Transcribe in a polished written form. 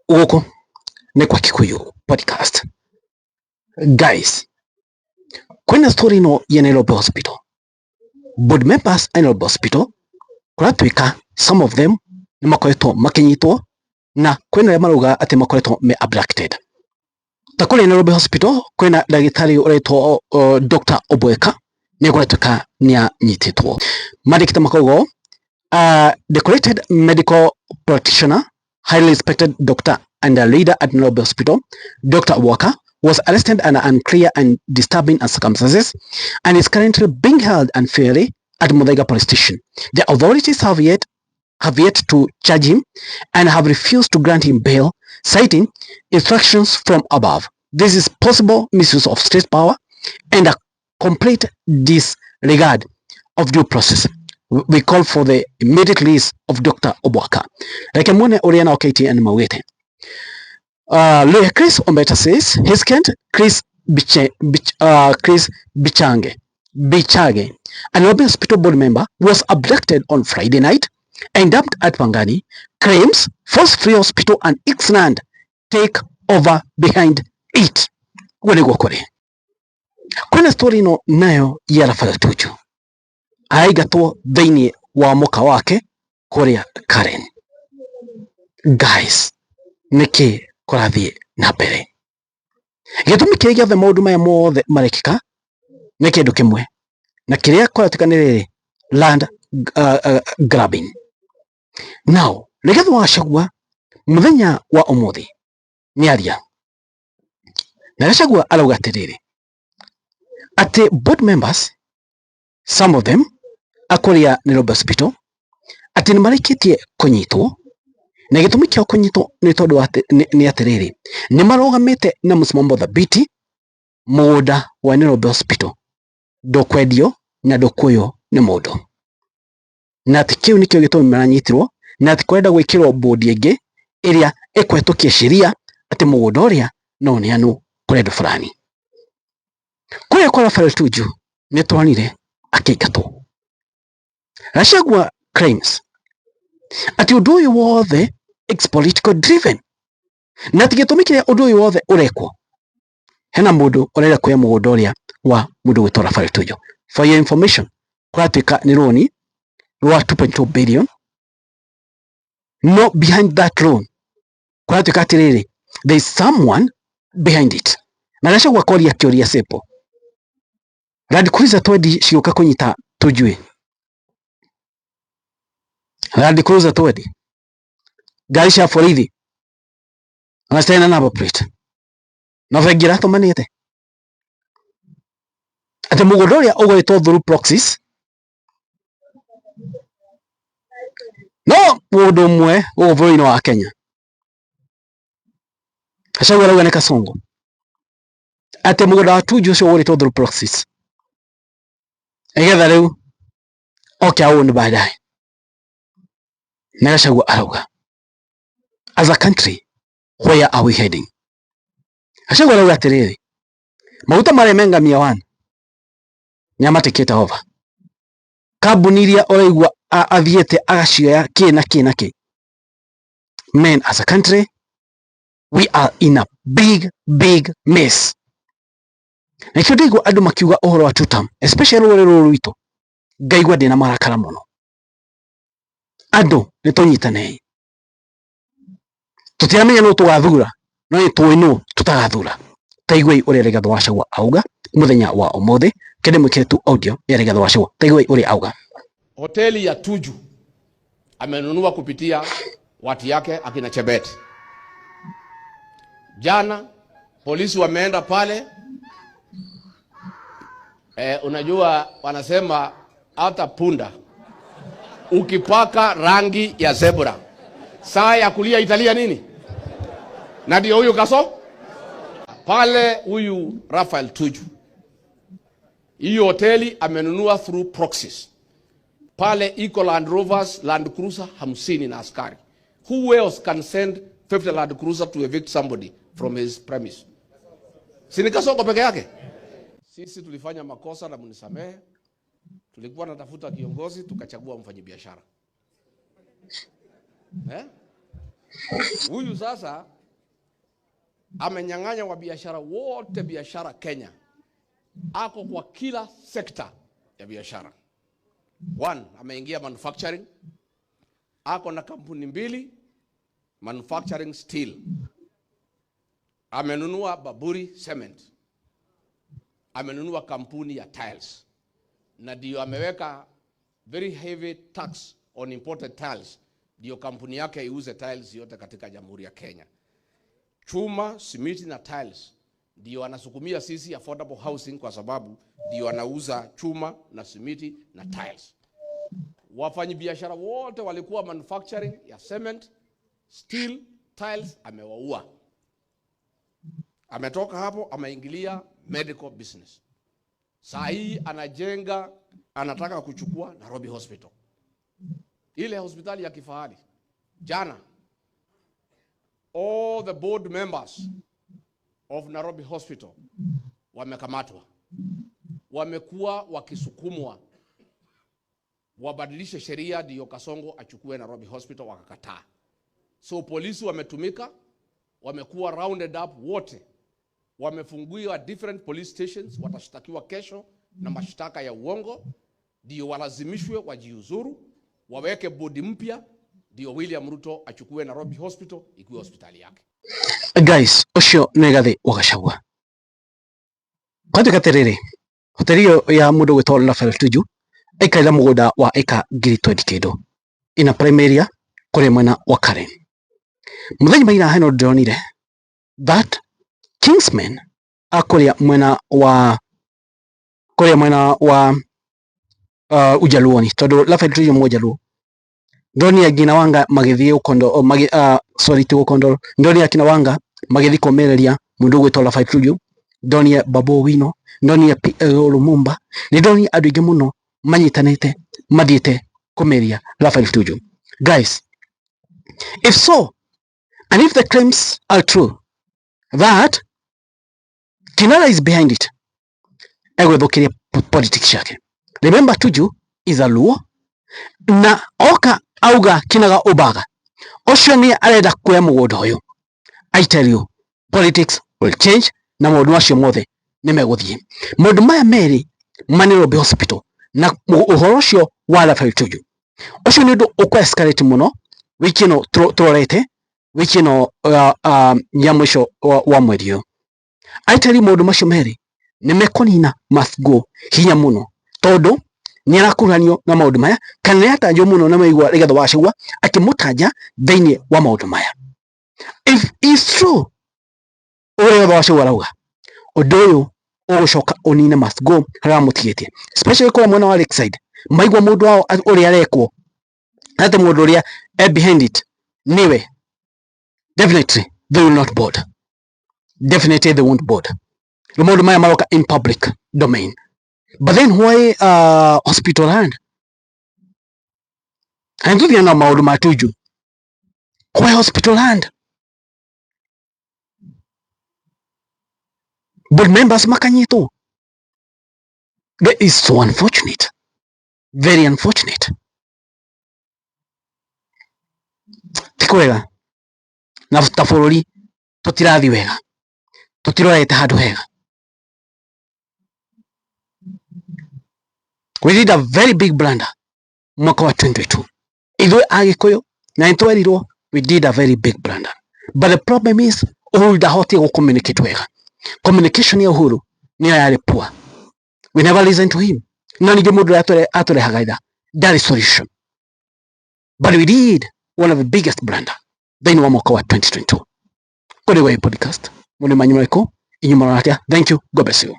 Uko ni kwa Kikuyu podcast. Guys, kwena story no ya Nairobi Hospital. Board members in Nairobi Hospital kuratwika some of them ni makoretwo makinyitwo na kwena ya maruga ati makoretwo me abducted. Takuri Nairobi Hospital kwena dagitari uretwo Dr. Obweka ni kuratwika ni anyititwo. Madikita makogo decorated medical practitioner, highly respected doctor and a leader at Nairobi Hospital, Dr. Walker, was arrested under unclear and disturbing circumstances and is currently being held unfairly at Muthaiga Police Station. The authorities have yet to charge him and have refused to grant him bail, citing instructions from above. This is possible misuse of state power and a complete disregard of due process. We call for the immediate release of Dr. Obwaka. Like mwone Oriana Okiti and Mawete. Lawyer Chris Ombeta says his client Chris Bichage, a Nairobi Hospital board member, was abducted on Friday night and dumped at Pangani, claims Force Free Hospital and Ixland take over behind it. Kuna story no nayo ya Rafael Tuju aigatwo thiini wa muka wake kuria Karen. Guys, niki kurathie na mbere gitumi kiria giothe maundu maya mothe marekika ni kindu kimwe na kiria kuratika ni riri land grabbing. Now Rigathi wa Gachagua muthenya wa umuthi ni aria na Gachagua arauga atiriri ati board members, some of them akuria Nairobi Hospital ati nimarikitie kunyitwo na gitumi kio kunyitwo ni tondu ni atiriri ni marogamite na musimamo thabiti mugunda wa Nairobi Hospital ndukwendio na ndukuyo ni mundu na ati kiu nikio gitumi maranyitirwo na ati kwenda gwikirwo board ingi iria ikwetũkia sheria ati mugunda uria no ni anu kuri fulani kuria kwa Rafael Tuju ni twanire akiingatwo. Gachagua claims ati undu uyu wothe it's political driven na ati gitumi kiria undu uyu wothe urekwo hena mundu urenda kuya mugunda uria wa mundu witwa Rafael Tuju. For your information, kuratwika ni roni rwa 2.2 billion. No, behind that loan kuratwika atiriri there is someone behind it. Na Gachagua koria kioria sepo Land Cruiser twendi cioka kunyita Tujue. Land Cruiser twendi gari cia borithi anastena number plate na vengira tumanite ati mugunda uria ugwitwo through proxies no mundu umwe bũrũri-inĩ wa Kenya. Gachagua arauga ni kasongo ati mugunda wa Tuju ucio ugwitwo through proxies egetha riu oke auni baadaye. Na Gachagua arauga as a country where are we heading? Gachagua arauga atiriri maguta maria mengamia wana nyamatikite over kambuni iria uraigua athiete agacioya kina men. As a country we are in a big mess. Na ikio ndigua andu makiuga uhoro wa tutam, especially ruri rwitu ngaigua ndina marakara muno. Andu ni tunyitanei tutiramenya no tugathura no ni tuinu tutagathura taigwei uri Rigathi wa Gachagua auga muthenya wa umuthi kende mwikiretu audio ya Rigathi wa Gachagua taigwei uri auga hoteli ya Tuju amenunua kupitia watu yake akina Chebet. Jana polisi wameenda pale unajua wanasema hata punda ukipaka rangi ya zebra saa ya kulia italia nini? Na ndio huyu kaso pale huyu Rafael Tuju hiyo hoteli amenunua through proxies. Pale iko Land Rovers, Land Cruiser 50 na askari. Who else can send 50 Land Cruiser to evict somebody from his premise? Si ni Kasongo peke yake? Sisi tulifanya makosa na mnisamehe. Tulikuwa natafuta kiongozi tukachagua mfanyabiashara. Huyu sasa amenyang'anya wa biashara wote biashara Kenya. Ako kwa kila sekta ya biashara. One, ameingia manufacturing. Ako na kampuni 2 manufacturing steel. Amenunua Baburi Cement. Amenunua kampuni ya tiles. Na ndio ameweka very heavy tax on imported tiles. Ndio kampuni yake iuze tiles yote katika Jamhuri ya Kenya. Chuma, simiti na tiles. Ndio anasukumia sisi affordable housing kwa sababu ndio anauza chuma na simiti na tiles. Wafanyi biashara wote walikuwa manufacturing ya cement, steel, tiles, amewaua. Ametoka hapo ameingilia medical business. Saa hii anajenga, anataka kuchukua Nairobi Hospital. Ile hospitali ya kifahari. Jana all the board members of Nairobi Hospital wamekamatwa. Wamekuwa wakisukumwa wabadilishe sheria ndio Kasongo achukue Nairobi Hospital, wakakataa. So polisi wametumika, wamekuwa rounded up wote. Wamefunguliwa different police stations, watashtakiwa kesho na mashtaka ya uongo, ndio walazimishwe wajiuzuru, waweke bodi mpya, ndio William Ruto achukue Nairobi Hospital ikuwe hospitali yake. Guys, osho negathi wakashagwa. Kwa tukaterere, hotelio ya mudo wetola la Tuju, eka ila mugoda wa eka girito dikedo. Ina primaria, kore mwena wa Karen. Mudhanyi maina hano dronire, that Kingsman akorea mwena wa Ujaluoni. Todo la Tuju mmoja Jaluo. Ndoni ya ginawanga magethie ukondo tu ukondo ndoni ya kinawanga magethi komereria mundu gwitola Tuju, ndoni ya Babu Owino, ndoni ya Lumumba, ni ndoni andu ingi muno manyitanite mathiete komeria Raphael Tuju. Guys, if so, and if the claims are true that Kinara is behind it, egwethukiria politics yake. Remember, Tuju is a Luo na oka auga kinaga ubaga ocio ni arenda kuya mugondo uyu. I tell you, politics will change na maundu macio mothe ni meguthie. Maundu maya meri Nairobi Hospital na uhoro ucio wa Raphael Tuju ucio ni undu ukwa escalate muno wikino turorete wikino ya mwisho wa mweri uyu. I tell you, maundu macio meri ni mekonina must go hinya muno tondu ni arakuranio na maundu maya kana yatanjo muno na maigwa rigatho wacigwa akimutanja thiini wa maundu maya. If it's true rigatho wacigwa rauga undu uyu ugucoka unine must go ramutigite, especially kwa mwena wa Lakeside maigwa mundu wao uri arekwo ate mundu uri behind it niwe, definitely they will not board. Definitely they won't board. The maundu maya maroka in public domain. But then why hospital land? And give you na maundu ma Tuju. Why hospital land? But members makanyito. That is so unfortunate. Very unfortunate. Tikwega. Na taforoli tutirathi wega. Tutirorete handu hega. We did a very big blunder mwaka wa 2022. Idwe agikoyo na intwerirwo, we did a very big blunder. But the problem is Uhuru dahoti go communicate wega. Communication ya Uhuru ni yari poor. We never listen to him. Nani ndio mundu atore hagaida. That is solution. But we did one of the biggest blunder. Then wa mwaka wa 2022. Kodi wa podcast. Mune manyuma iko inyuma ratia. Thank you. God bless you.